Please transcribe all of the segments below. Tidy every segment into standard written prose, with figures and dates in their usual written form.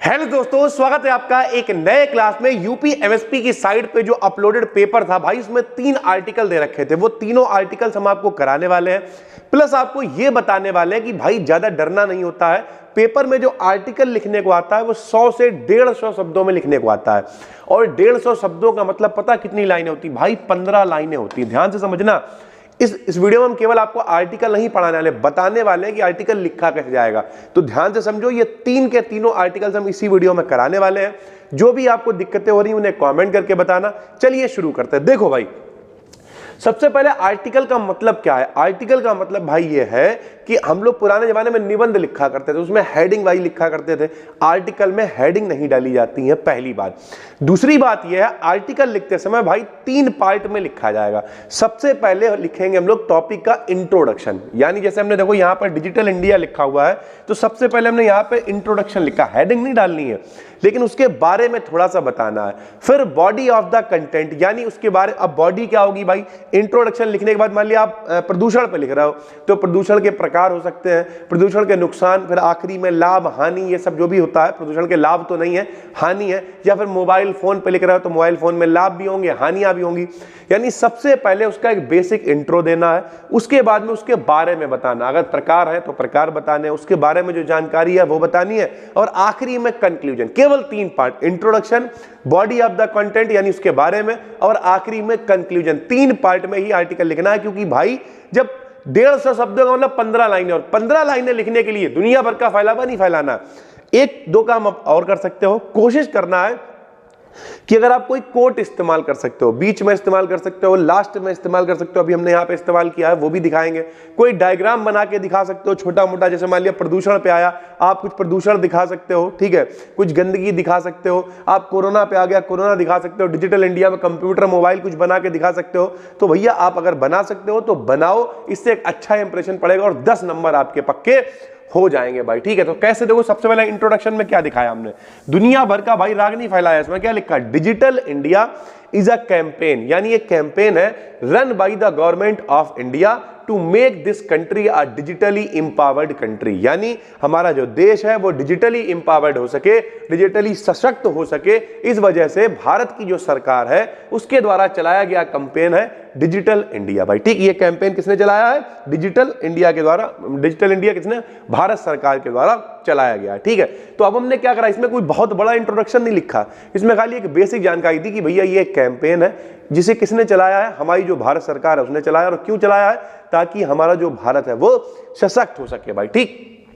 Hello दोस्तों, स्वागत है आपका एक नए क्लास में। यूपी एमएसपी की साइट पे जो अपलोडेड पेपर था भाई, उसमें 3 आर्टिकल दे रखे थे। वो तीनों आर्टिकल्स हम आपको कराने वाले हैं, प्लस आपको ये बताने वाले हैं कि भाई ज्यादा डरना नहीं होता है। पेपर में जो आर्टिकल लिखने को आता है वो 100 से 150 शब्दों में लिखने को आता है, और 150 शब्दों का मतलब पता कितनी लाइनें होती भाई? 15 लाइनें होती। ध्यान से समझना, इस वीडियो में हम केवल आपको आर्टिकल नहीं पढ़ाने वाले, बताने वाले हैं कि आर्टिकल लिखा कैसे जाएगा। तो ध्यान से समझो, ये तीन के तीनों आर्टिकल्स हम इसी वीडियो में कराने वाले हैं। जो भी आपको दिक्कतें हो रही हैं उन्हें कमेंट करके बताना। चलिए शुरू करते हैं। देखो भाई, सबसे पहले आर्टिकल का मतलब क्या है? आर्टिकल का मतलब भाई ये है कि हम लोग पुराने जमाने में निबंध लिखा करते थे, उसमें हेडिंग वाइज लिखा करते थे। आर्टिकल में हेडिंग नहीं डाली जाती है, पहली बात। दूसरी बात यह है, आर्टिकल लिखते समय भाई 3 पार्ट में लिखा जाएगा। सबसे पहले लिखेंगे हम लोग टॉपिक का इंट्रोडक्शन, यानी जैसे हमने देखो यहां पर डिजिटल इंडिया लिखा हुआ है, तो सबसे पहले हमने यहां पर इंट्रोडक्शन लिखा, हेडिंग नहीं डालनी है, लेकिन उसके बारे में थोड़ा सा बताना है। फिर बॉडी ऑफ द कंटेंट, यानी उसके बारे, अब बॉडी क्या होगी भाई? इंट्रोडक्शन लिखने के बाद मान लिया आप प्रदूषण पे लिख रहे हो, तो प्रदूषण के प्रकार हो सकते हैं, प्रदूषण के नुकसान, फिर आखिरी में लाभ हानि, ये सब जो भी होता है। प्रदूषण के लाभ तो नहीं है, हानि है। या फिर मोबाइल फोन पे लिख रहे हो तो मोबाइल फोन में लाभ भी होंगे, हानियां भी होंगी। यानी सबसे पहले उसका एक बेसिक इंट्रो देना है, उसके बाद में उसके बारे में बताना। अगर प्रकार है तो प्रकार बताने, उसके बारे में जो जानकारी है वो बतानी है, और आखिरी में कंक्लूजन। केवल 3 part, introduction, body of the content यानी उसके बारे में, और आखिरी में कंक्लूजन। 3 पार्ट में ही आर्टिकल लिखना है, क्योंकि भाई जब 150 शब्दों का मतलब 15 लाइनें, और 15 लाइनें लिखने के लिए दुनिया भर का फैलावा नहीं फैलाना। 1-2 काम आप और कर सकते हो। कोशिश करना है कि अगर आप कोई कोट इस्तेमाल कर सकते हो, बीच में इस्तेमाल कर सकते हो, लास्ट में इस्तेमाल कर सकते हो, अभी हमने यहां पे इस्तेमाल किया है, वो भी दिखाएंगे। कोई डायग्राम बना के दिखा सकते हो छोटा मोटा, जैसे मान लिया प्रदूषण पे आया, आप कुछ प्रदूषण दिखा सकते हो, ठीक है, कुछ गंदगी दिखा सकते हो। आप कोरोना पे आ गया, कोरोना दिखा सकते हो। डिजिटल इंडिया में कंप्यूटर मोबाइल कुछ बना के दिखा सकते हो। तो भैया आप अगर बना सकते हो तो बनाओ, इससे एक अच्छा इंप्रेशन पड़ेगा और 10 नंबर आपके पक्के हो जाएंगे भाई, ठीक है। तो कैसे? देखो, सबसे पहले इंट्रोडक्शन में क्या दिखाया हमने? दुनिया भर का भाई राग नहीं फैलाया। इसमें क्या लिखा? Digital India is a campaign, यानी एक कैंपेन है run by the government of India to make this country a digitally empowered country, यानी हमारा जो देश है वो डिजिटली इंपावर्ड हो सके, डिजिटली सशक्त हो सके। इस वजह से भारत की जो सरकार है उसके द्वारा चलाया गया कैंपेन है डिजिटल इंडिया भाई, ठीक। ये कैंपेन किसने चलाया है? डिजिटल इंडिया के द्वारा। डिजिटल इंडिया किसने? भारत सरकार के द्वारा चलाया गया, ठीक है। तो अब हमने क्या करा, इसमें कोई बहुत बड़ा इंट्रोडक्शन नहीं लिखा, इसमें खाली एक बेसिक जानकारी दी कि भैया ये कैंपेन है, जिसे किसने चलाया है? हमारी जो भारत सरकार है उसने चलाया। और क्यों चलाया है? ताकि हमारा जो भारत है वो सशक्त हो सके भाई, ठीक।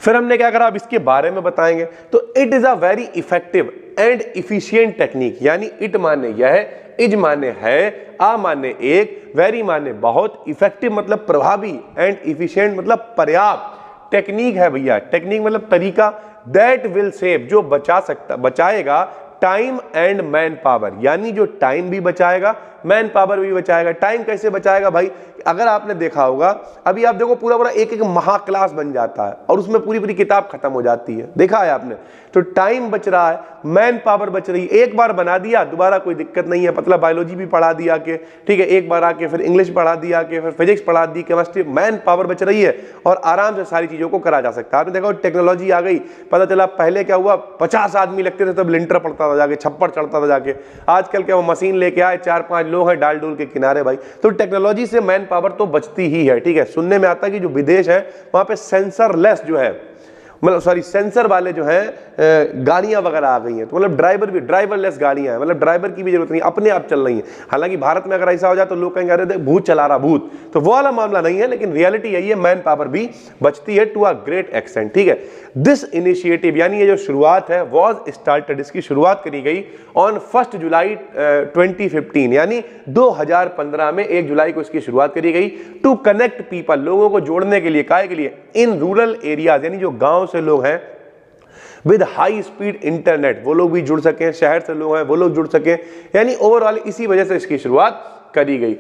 फिर हमने क्या करा, अब इसके बारे में बताएंगे। तो it is a very effective and efficient technique, यानी इट माने यह, इज माने है, आ माने एक, वेरी माने बहुत, इफेक्टिव मतलब प्रभावी, एंड इफिशियंट मतलब पर्याप्त टेक्निक है भैया। टेक्निक मतलब तरीका। दैट विल सेव, जो बचाएगा टाइम एंड मैन पावर, यानी जो टाइम भी बचाएगा, मैन पावर भी बचाएगा। टाइम कैसे बचाएगा भाई? अगर आपने देखा होगा, अभी आप देखो पूरा एक महाक्लास बन जाता है और उसमें पूरी किताब खत्म हो जाती है, देखा है आपने? तो टाइम बच रहा है, मैन पावर बच रही है। एक बार बना दिया, दोबारा कोई दिक्कत नहीं है। मतलब बायोलॉजी भी पढ़ा दिया के, ठीक है, एक बार आके फिर इंग्लिश पढ़ा दिया के, फिर फिजिक्स पढ़ा दी, केमिस्ट्री, मैन पावर बच रही है और आराम से सारी चीजों को करा जा सकता है। आपने देखा टेक्नोलॉजी आ गई, पता चला पहले क्या हुआ, 50 आदमी लगते थे तब लिंटर पड़ता था जाके, छप्पर चढ़ता था जाके। आजकल क्या वो मशीन लेके आए, 4-5 लोग हैं डाल डूल के किनारे भाई। तो टेक्नोलॉजी से मैन पावर तो बचती ही है, ठीक है। सुनने में आता है कि जो विदेश है वहां पे सेंसरलेस जो है, मतलब सॉरी सेंसर वाले जो है गाड़ियां वगैरह आ गई हैं, तो मतलब ड्राइवरलेस गाड़ियां हैं, मतलब ड्राइवर की भी जरूरत नहीं, अपने आप चल रही हैं। हालांकि भारत में अगर ऐसा हो जाए तो लोग कहेंगे अरे भूत चला रहा भूत, तो वो वाला मामला नहीं है, लेकिन रियलिटी यही है, मैन पावर भी बचती है टू अ ग्रेट एक्सटेंट, ठीक है। दिस इनिशिएटिव, यानी ये जो शुरुआत है, वॉज स्टार्टेड, इसकी शुरुआत करी गई ऑन 1 जुलाई 2015, यानी 2015 में 1 जुलाई को इसकी शुरुआत करी गई। टू कनेक्ट पीपल, लोगों को जोड़ने के लिए, काहे के लिए? इन रूरल एरियाज, यानी जो गांव से लोग हैं, विद हाई स्पीड इंटरनेट, वो लोग भी जुड़ सकें, शहर से लोग हैं वो लोग जुड़ सकें, यानी ओवरऑल इसी वजह से इसकी शुरुआत करी गई।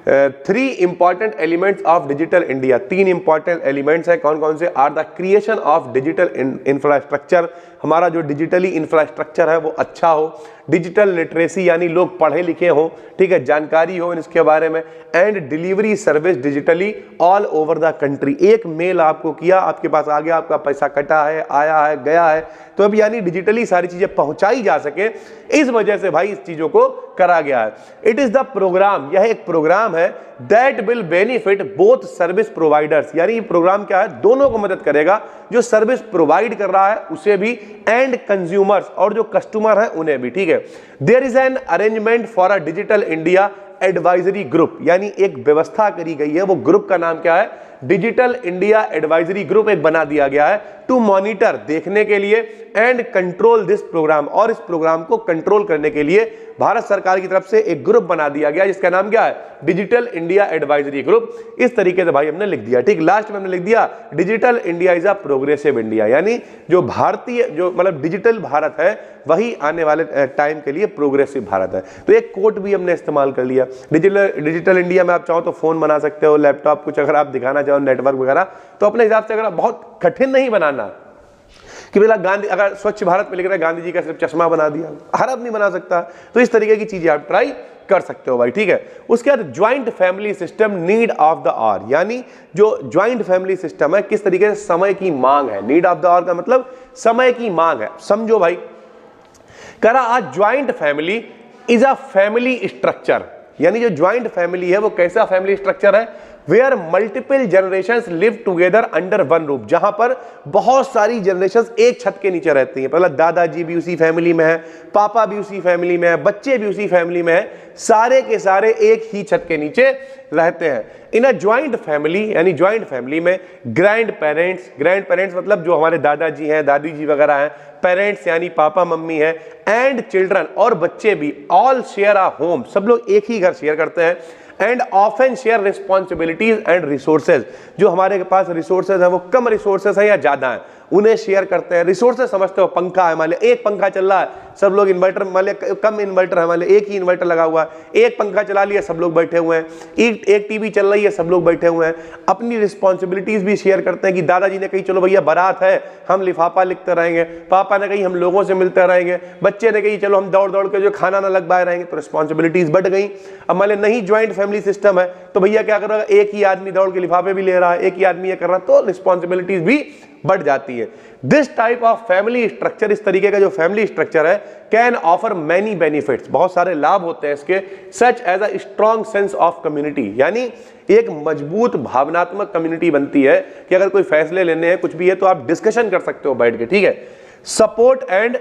3 important elements of digital India, 3 important elements है, कौन कौन से? Are the creation of digital infrastructure, हमारा जो डिजिटली इंफ्रास्ट्रक्चर है वो अच्छा हो, डिजिटल लिटरेसी यानी लोग पढ़े लिखे हो, ठीक है, जानकारी हो इसके बारे में, and delivery service digitally all over the country. एक मेल आपको किया, आपके पास आ गया, आपका पैसा कटा है, आया है, गया है, तो अब यानी डिजिटली सारी चीजें पहुंचाई जा सके, इस वजह से भाई इस चीजों को करा गया है। इट इज द प्रोग्राम, यह एक प्रोग्राम है that will benefit both service providers, यानी ये प्रोग्राम क्या है? दोनों को मदद करेगा, जो सर्विस प्रोवाइड कर रहा है उसे भी, एंड कंज्यूमर्स, और जो कस्टमर है उन्हें भी, ठीक है। There is an arrangement for a digital India advisory group, यानी एक व्यवस्था करी गई है, वो ग्रुप का नाम क्या है? डिजिटल इंडिया एडवाइजरी ग्रुप एक बना दिया गया है, टू मॉनिटर, देखने के लिए, एंड कंट्रोल दिस प्रोग्राम, और इस प्रोग्राम को कंट्रोल करने के लिए भारत सरकार की तरफ से एक ग्रुप बना दिया गया जिसका नाम क्या है? Digital India advisory group. इस तरीके से भाई हमने लिख दिया, ठीक। लास्ट में हमने लिख दिया digital India is a progressive India, यानी जो भारतीय, जो मतलब डिजिटल भारत है वही आने वाले टाइम के लिए प्रोग्रेसिव भारत है। तो एक कोट भी हमने इस्तेमाल कर लिया, डिजिटल इंडिया में आप चाहो तो फोन बना सकते हो, लैपटॉप, कुछ अगर आप दिखाना चाहो नेटवर्क वगैरह, तो अपने हिसाब से, अगर बहुत कठिन नहीं बनाना कि बोला गांधी, अगर स्वच्छ भारत में लिख रहा है गांधी जी का सिर्फ चश्मा बना दिया, हर आदमी बना सकता है, तो इस तरीके की चीजें आप ट्राई कर सकते हो भाई, ठीक है। उसके बाद joint family system need of the hour, यानी जो ज्वाइंट फैमिली सिस्टम है किस तरीके से समय की मांग है। नीड ऑफ द आवर का मतलब समय की मांग है, समझो भाई। करा आज joint family is a family structure, यानी जो ज्वाइंट फैमिली है वो कैसा फैमिली स्ट्रक्चर है? Where multiple generations live together under one roof, जहां पर बहुत सारी जनरेशंस एक छत के नीचे रहती हैं। पहला दादाजी भी उसी फैमिली में है, पापा भी उसी फैमिली में है, बच्चे भी उसी फैमिली में है, सारे के सारे एक ही छत के नीचे रहते हैं। इन अ ज्वाइंट फैमिली, यानी ज्वाइंट फैमिली में ग्रैंड पेरेंट्स मतलब जो हमारे दादाजी हैं, दादी जी वगैरह हैं, पेरेंट्स यानी पापा मम्मी है, एंड चिल्ड्रन, और बच्चे भी, ऑल शेयर अ होम, सब लोग एक ही घर शेयर करते हैं, and often share responsibilities and resources, जो हमारे पास रिसोर्सेज है वो कम रिसोर्सेज है या ज्यादा है उन्हें शेयर करते हैं। रिसोर्सेज समझते हो, पंखा है, मान लिया एक पंखा चल रहा है, सब लोग इन्वर्टर, मान लिया कम इन्वर्टर है, मान लिया एक ही इन्वर्टर लगा हुआ है, एक पंखा चला लिया, सब लोग बैठे हुए हैं, एक टीवी चल रही है, सब लोग बैठे हुए हैं। अपनी रिस्पॉन्सिबिलिटीज भी शेयर करते हैं कि दादाजी ने कही चलो भैया बारात है, हम लिफाफा लिखते रहेंगे, पापा ने कही हम लोगों से मिलते रहेंगे, बच्चे ने कही चलो हम दौड़ दौड़ के जो खाना ना लगवाए रहेंगे, तो रिस्पॉन्सिबिलिटीज बढ़ गई। अब मान लिया नहीं ज्वाइंट फैमिली सिस्टम है तो भैया क्या कर रहा है? एक ही आदमी दौड़ के लिफाफे भी ले रहा है, एक ही आदमी ये कर रहा है, तो रिस्पॉन्सिबिलिटीज भी बढ़ जाती है। This type of family structure, इस तरीके का जो फैमिली स्ट्रक्चर है, कैन ऑफर मैनी बेनिफिट्स, बहुत सारे लाभ होते हैं इसके, such as a strong sense of community, यानी एक मजबूत भावनात्मक कम्युनिटी बनती है कि अगर कोई फैसले लेने हैं, कुछ भी है, तो आप डिस्कशन कर सकते हो बैठ के, ठीक है। सपोर्ट एंड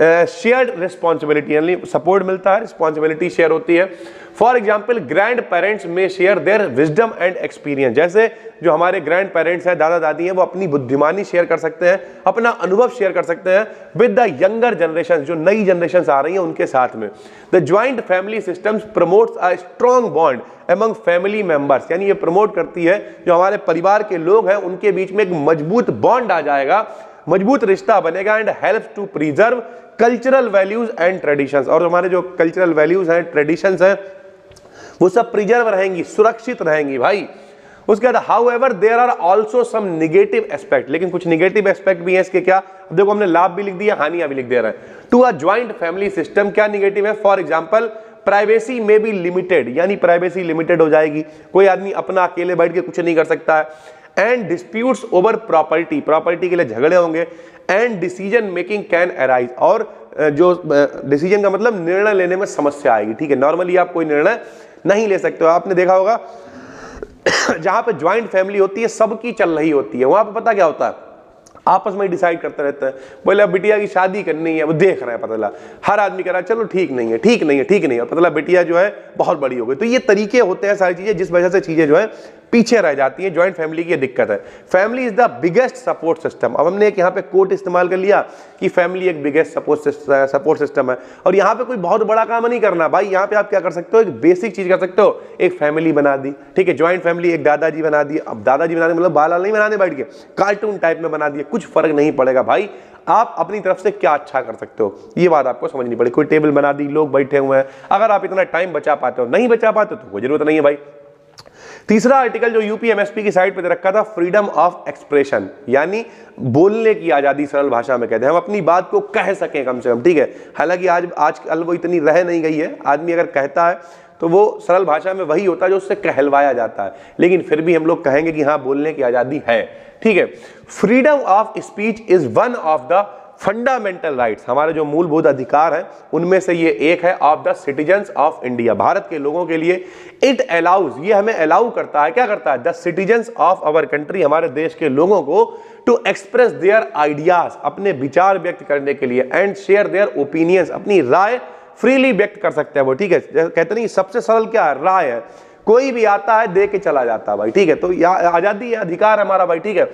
शेयर्ड रिस्पॉन्सिबिलिटी, यानी सपोर्ट मिलता है, रिस्पॉन्सिबिलिटी शेयर होती है। फॉर एग्जाम्पल ग्रैंड पेरेंट्स में share their wisdom and experience, जैसे जो हमारे ग्रैंड पेरेंट्स हैं, दादा दादी हैं, वो अपनी बुद्धिमानी शेयर कर सकते हैं, अपना अनुभव शेयर कर सकते हैं विद द यंगर जनरेशन, जो नई जनरेशन आ रही है उनके साथ में। The joint family systems promotes a strong bond among family members, यानी ये प्रमोट करती है जो हमारे परिवार के लोग हैं उनके बीच में एक मजबूत बॉन्ड आ जाएगा, मजबूत रिश्ता बनेगा, and helps to preserve cultural values and traditions, और हमारे जो कल्चरल वैल्यूज हैं, ट्रेडिशंस हैं, वो सब प्रिजर्व रहेंगी, सुरक्षित रहेंगी भाई। उसके बाद however there are also some negative aspect, लेकिन कुछ नेगेटिव एस्पेक्ट भी है इसके। क्या? अब देखो हमने लाभ भी लिख दिया, हानियां भी लिख दे रहे हैं। To a joint family system क्या नेगेटिव है? For example privacy may be limited, यानी प्राइवेसी लिमिटेड हो जाएगी, कोई आदमी अपना अकेले बैठ के कुछ नहीं कर सकता है। एंड डिस्प्यूट्स ओवर प्रॉपर्टी के लिए झगड़े होंगे। And decision making can arise, और जो डिसीजन का मतलब निर्णय लेने में समस्या आएगी, ठीक है। नॉर्मली आप कोई निर्णय नहीं ले सकते हो। आपने देखा होगा जहां पे ज्वाइंट फैमिली होती है, सबकी चल रही होती है, वहां पे पता क्या होता है? आपस में डिसाइड करते रहते हैं, बोले बिटिया की शादी करनी है, वो देख रहे हैं, पता चला हर आदमी कह रहा है चलो ठीक नहीं है, ठीक नहीं है, ठीक नहीं है, पता चला बिटिया जो है बहुत बड़ी हो गई। तो ये तरीके होते हैं सारी चीजें, जिस वजह से चीजें जो है पीछे रह जाती है। ज्वाइंट फैमिली की दिक्कत है। Family is the biggest support system. अब हमने एक यहाँ पे कोट इस्तेमाल कर लिया कि फैमिली एक बिगेस्ट सपोर्ट सिस्टम है, और यहाँ पे कोई बहुत बड़ा काम नहीं करना भाई। यहाँ पे आप क्या कर सकते हो? एक बेसिक चीज कर सकते हो, एक फैमिली बना दी, ठीक है, ज्वाइंट फैमिली, एक दादाजी बना दी। अब दादाजी बनाने मतलब बाल नहीं बनाने बैठ के, कार्टून टाइप में बना दिए, कुछ फर्क नहीं पड़ेगा भाई। आप अपनी तरफ से क्या अच्छा कर सकते हो, ये बात आपको समझनी पड़ेगी। कोई टेबल बना दी, लोग बैठे हुए हैं, अगर आप इतना टाइम बचा पाते हो, नहीं बचा पाते तो कोई जरूरत नहीं है भाई। तीसरा आर्टिकल जो यूपी एमएसपी की साइड पे दे रखा था, फ्रीडम ऑफ एक्सप्रेशन, यानी बोलने की आजादी, सरल भाषा में कहते हैं हम अपनी बात को कह सकें कम से कम, ठीक है। हालांकि आजकल वो इतनी रह नहीं गई है, आदमी अगर कहता है तो वो सरल भाषा में वही होता है जो उससे कहलवाया जाता है, लेकिन फिर भी हम लोग कहेंगे कि हाँ बोलने की आजादी है, ठीक है। Freedom of speech is one of the fundamental rights, हमारे जो मूलभूत अधिकार हैं उनमें से ये एक है, of the citizens of India, Bharat के लोगों के लिए। इट अलाउज, ये हमें अलाउ करता है, क्या करता है, the citizens of our country, हमारे देश के लोगों को, टू एक्सप्रेस देयर आइडियाज, अपने विचार व्यक्त करने के लिए, एंड शेयर देयर ओपिनियंस, अपनी राय फ्रीली व्यक्त कर सकते हैं वो, ठीक है। कहते नहीं सबसे सरल क्या है, राय है, कोई भी आता है दे के चला जाता है भाई, ठीक है। तो आजादी है, अधिकार है हमारा भाई, ठीक है।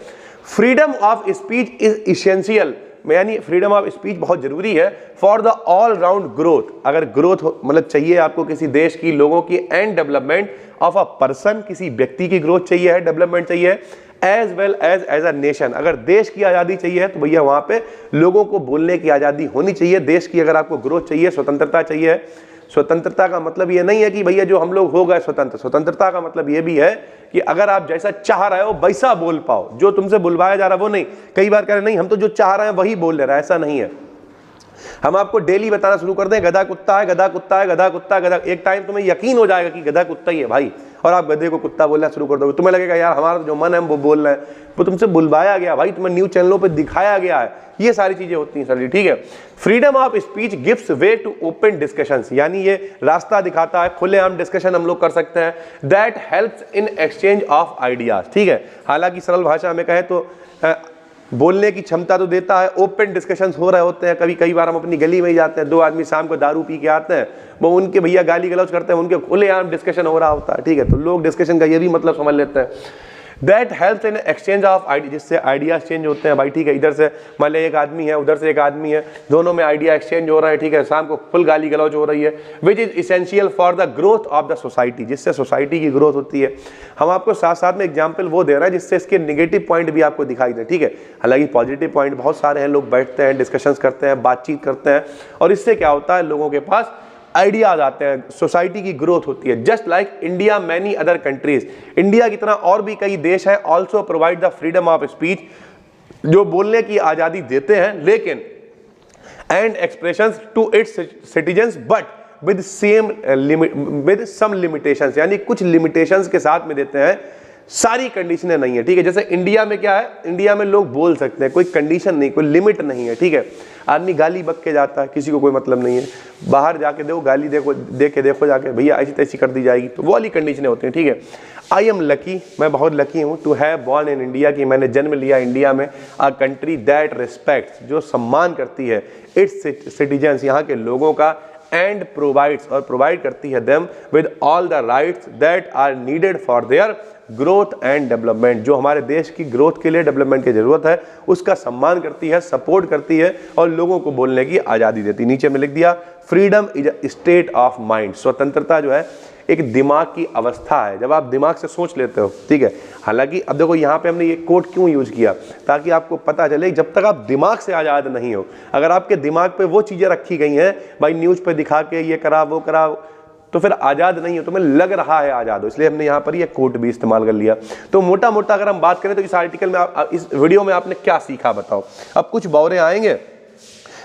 Freedom of speech is essential, यानी फ्रीडम ऑफ स्पीच बहुत जरूरी है for the all round growth, अगर ग्रोथ मतलब चाहिए आपको किसी देश की, लोगों की, and development of a person, किसी व्यक्ति की ग्रोथ चाहिए है, डेवलपमेंट चाहिए, as well as a nation, अगर देश की आजादी चाहिए तो भैया वहां पे लोगों को बोलने की आजादी होनी चाहिए। देश की अगर आपको ग्रोथ चाहिए, स्वतंत्रता चाहिए, स्वतंत्रता का मतलब ये नहीं है कि भैया जो हम लोग हो गए स्वतंत्र, स्वतंत्रता का मतलब ये भी है कि अगर आप जैसा चाह रहे हो वैसा बोल पाओ, जो तुमसे बुलवाया जा रहा है वो नहीं। कई बार कह रहे नहीं हम तो जो चाह रहे हैं वही बोल ले रहा है, ऐसा नहीं है। हम आपको डेली बताना शुरू कर दें गधा कुत्ता है, गधा कुत्ता है, गधा कुत्ता, गधा, एक टाइम तुम्हें यकीन हो जाएगा कि गधा कुत्ता ही है भाई, और आप गधे को कुत्ता बोलना शुरू कर दोगे, तुम्हें लगेगा यार हमारा जो मन है वो बोल रहे हैं, वो तुमसे बुलवाया गया भाई, तुम्हें न्यूज चैनलों पे दिखाया गया है, ये सारी चीजें होती हैं सर, ठीक है। Freedom of speech gives way to open discussions, यानी ये रास्ता दिखाता है, खुलेआम डिस्कशन हम लोग कर सकते हैं, that helps in exchange of ideas, ठीक है। हालांकि सरल भाषा में कहें तो बोलने की क्षमता तो देता है, ओपन डिस्कशंस हो रहे होते हैं, कई बार हम अपनी गली में ही जाते हैं, दो आदमी शाम को दारू पी के आते हैं, वो उनके भैया गाली गलौज करते हैं, उनके खुलेआम डिस्कशन हो रहा होता है, ठीक है। तो लोग डिस्कशन का ये भी मतलब समझ लेते हैं, that helps in exchange of idea, जिससे आइडियाज चेंज होते हैं भाई, ठीक है। इधर से मान लिया एक आदमी है, उधर से एक आदमी है, दोनों में आइडिया एक्सचेंज हो रहा है, ठीक है, शाम को फुल गाली गलौज हो रही है, which is essential for the growth of the society, जिससे सोसाइटी की ग्रोथ होती है। हम आपको साथ साथ में एग्जाम्पल वो दे रहे हैं जिससे इसके निगेटिव पॉइंट भी आपको दिखाई दे, ठीक है। हालांकि पॉजिटिव पॉइंट बहुत सारे हैं, लोग बैठते हैं, डिस्कशंस करते हैं, बातचीत करते हैं, और इससे क्या होता है, लोगों के पास आइडियाज आते हैं, सोसाइटी की ग्रोथ होती है। Just like India many other countries, India की तरह और भी कई देश हैं, also provide the freedom of speech, जो बोलने की आजादी देते हैं, लेकिन and expressions to its citizens, but with some limitations, यानी कुछ लिमिटेशंस के साथ में देते हैं, सारी कंडीशनें नहीं है, ठीक है। जैसे इंडिया में क्या है, इंडिया में लोग बोल सकते हैं, कोई कंडीशन नहीं, कोई लिमिट नहीं है, ठीक है। आदमी गाली बक के जाता है, किसी को कोई मतलब नहीं है, बाहर जाके देखो गाली देखो जाके भैया ऐसी तैसी कर दी जाएगी, तो वो वाली कंडीशनें होती हैं, ठीक है। आई एम लकी, मैं बहुत लकी हूँ, to have born in India, कि मैंने जन्म लिया इंडिया में, अ कंट्री दैट रिस्पेक्ट्स, जो सम्मान करती है इट्स सिटीजन्स, यहाँ के लोगों का, एंड प्रोवाइड्स, और प्रोवाइड करती है them with all the rights that are needed for their growth and development, जो हमारे देश की ग्रोथ के लिए, डेवलपमेंट की जरूरत है उसका सम्मान करती है, सपोर्ट करती है, और लोगों को बोलने की आज़ादी देती है। नीचे में लिख दिया, freedom is a state of mind, स्वतंत्रता जो है एक दिमाग की अवस्था है, जब आप दिमाग से सोच लेते हो, ठीक है। हालांकि अब देखो यहाँ पे हमने ये कोट क्यों यूज किया, ताकि आपको पता चले जब तक आप दिमाग से आज़ाद नहीं हो, अगर आपके दिमाग पे वो चीज़ें रखी गई हैं भाई न्यूज़ पे दिखा के ये करा वो करा, तो फिर आज़ाद नहीं हो, तुम्हें लग रहा है आज़ाद हो, इसलिए हमने यहाँ पर ये कोट भी इस्तेमाल कर लिया। तो मोटा मोटा अगर हम बात करें तो इस आर्टिकल में इस वीडियो में आपने क्या सीखा बताओ। अब कुछ बौरे आएंगे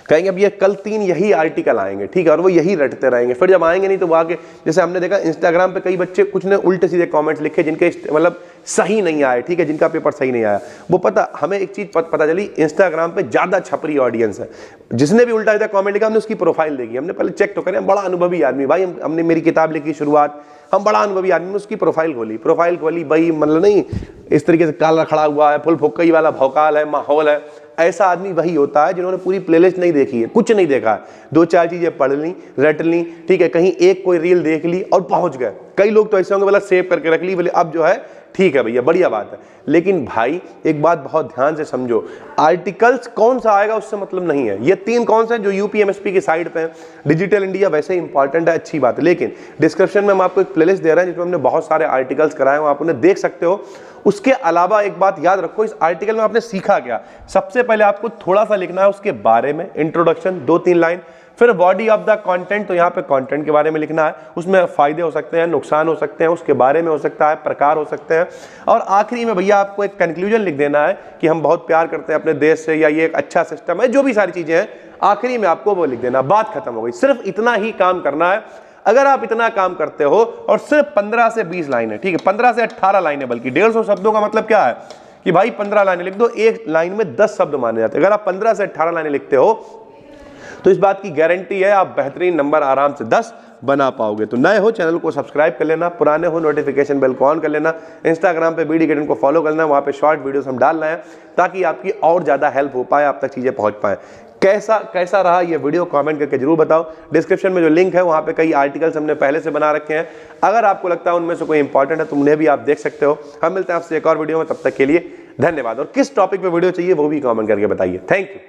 कहेंगे अब ये कल 3 यही आर्टिकल आएंगे, ठीक है, और वो यही रटते रहेंगे, फिर जब आएंगे नहीं तो वो आगे, जैसे हमने देखा इंस्टाग्राम पे कई बच्चे कुछ ने उल्टे सीधे कमेंट्स लिखे जिनके मतलब सही नहीं आए, ठीक है, जिनका पेपर सही नहीं आया। वो पता हमें एक चीज़ पता चली, इंस्टाग्राम पे ज़्यादा छपरी ऑडियंस है, जिसने भी उल्टा सीधा कमेंट लिखा हमने उसकी प्रोफाइल देखी, हमने पहले चेक तो करें, बड़ा अनुभवी आदमी भाई, हमने मेरी किताब लिखी शुरुआत, हम बड़ा अनुभवी आदमी, उसकी प्रोफाइल खोली भाई, मतलब नहीं इस तरीके से काला खड़ा हुआ है, फुल फुक्कई वाला भौकाल है, माहौल है, ऐसा आदमी वही होता है जिन्होंने पूरी प्लेलिस्ट नहीं देखी है, कुछ नहीं देखा है, 2-4 चीजें पढ़ ली, रट ली, ठीक है, कहीं एक कोई रील देख ली और पहुंच गए। कई लोग तो ऐसे होंगे बोला सेव करके रख ली, बोले अब जो है ठीक है भैया बढ़िया बात है। लेकिन भाई एक बात बहुत ध्यान से समझो, आर्टिकल्स कौन सा आएगा उससे मतलब नहीं है, ये 3 कौन से हैं जो यूपीएमएसपी की साइड पे हैं। डिजिटल इंडिया वैसे इंपॉर्टेंट है, अच्छी बात है, लेकिन डिस्क्रिप्शन में हम आपको एक प्लेलिस्ट दे रहे हैं जिसमें हमने बहुत सारे आर्टिकल्स कराए हैं, आप उन्हें देख सकते हो। उसके अलावा एक बात याद रखो, इस आर्टिकल में आपने सीखा क्या, सबसे पहले आपको थोड़ा सा लिखना है उसके बारे में, इंट्रोडक्शन 2-3 लाइन, फिर बॉडी ऑफ द कंटेंट, तो यहाँ पे कंटेंट के बारे में लिखना है, उसमें फायदे हो सकते हैं, नुकसान हो सकते हैं, उसके बारे में हो सकता है, प्रकार हो सकते हैं। और आखिरी में भैया आपको एक कंक्लूजन लिख देना है कि हम बहुत प्यार करते हैं अपने देश से, या ये एक अच्छा सिस्टम है, जो भी सारी चीजें हैं आखिरी में आपको वो लिख देना। बात खत्म हो गई। सिर्फ इतना ही काम करना है। अगर आप इतना काम करते हो और सिर्फ 15 से 20 लाइनें, ठीक है, 15 से 18 लाइनें, बल्कि 150 शब्दों का मतलब क्या है कि भाई 15 लाइनें लिख दो, एक लाइन में 10 शब्द माने जाते हैं। अगर आप 15 से 18 लाइनें लिखते हो तो इस बात की गारंटी है आप बेहतरीन नंबर आराम से 10 बना पाओगे। तो नए हो चैनल को सब्सक्राइब कर लेना, पुराने हो नोटिफिकेशन बेल को ऑन कर लेना, इंस्टाग्राम पे BD Academy को फॉलो करना, वहाँ पे शॉर्ट वीडियोस हम डाल रहे हैं ताकि आपकी और ज़्यादा हेल्प हो पाए, आप तक चीज़ें पहुँच पाए। कैसा रहा ये वीडियो कमेंट करके जरूर बताओ। डिस्क्रिप्शन में जो लिंक है वहाँ पे कई आर्टिकल्स हमने पहले से बना रखे हैं, अगर आपको लगता है उनमें से कोई इंपॉर्टेंट है तो उन्हें भी आप देख सकते हो। हम मिलते हैं आपसे एक और वीडियो में, तब तक के लिए धन्यवाद। और किस टॉपिक पे वीडियो चाहिए वो भी कमेंट करके बताइए। Thank you.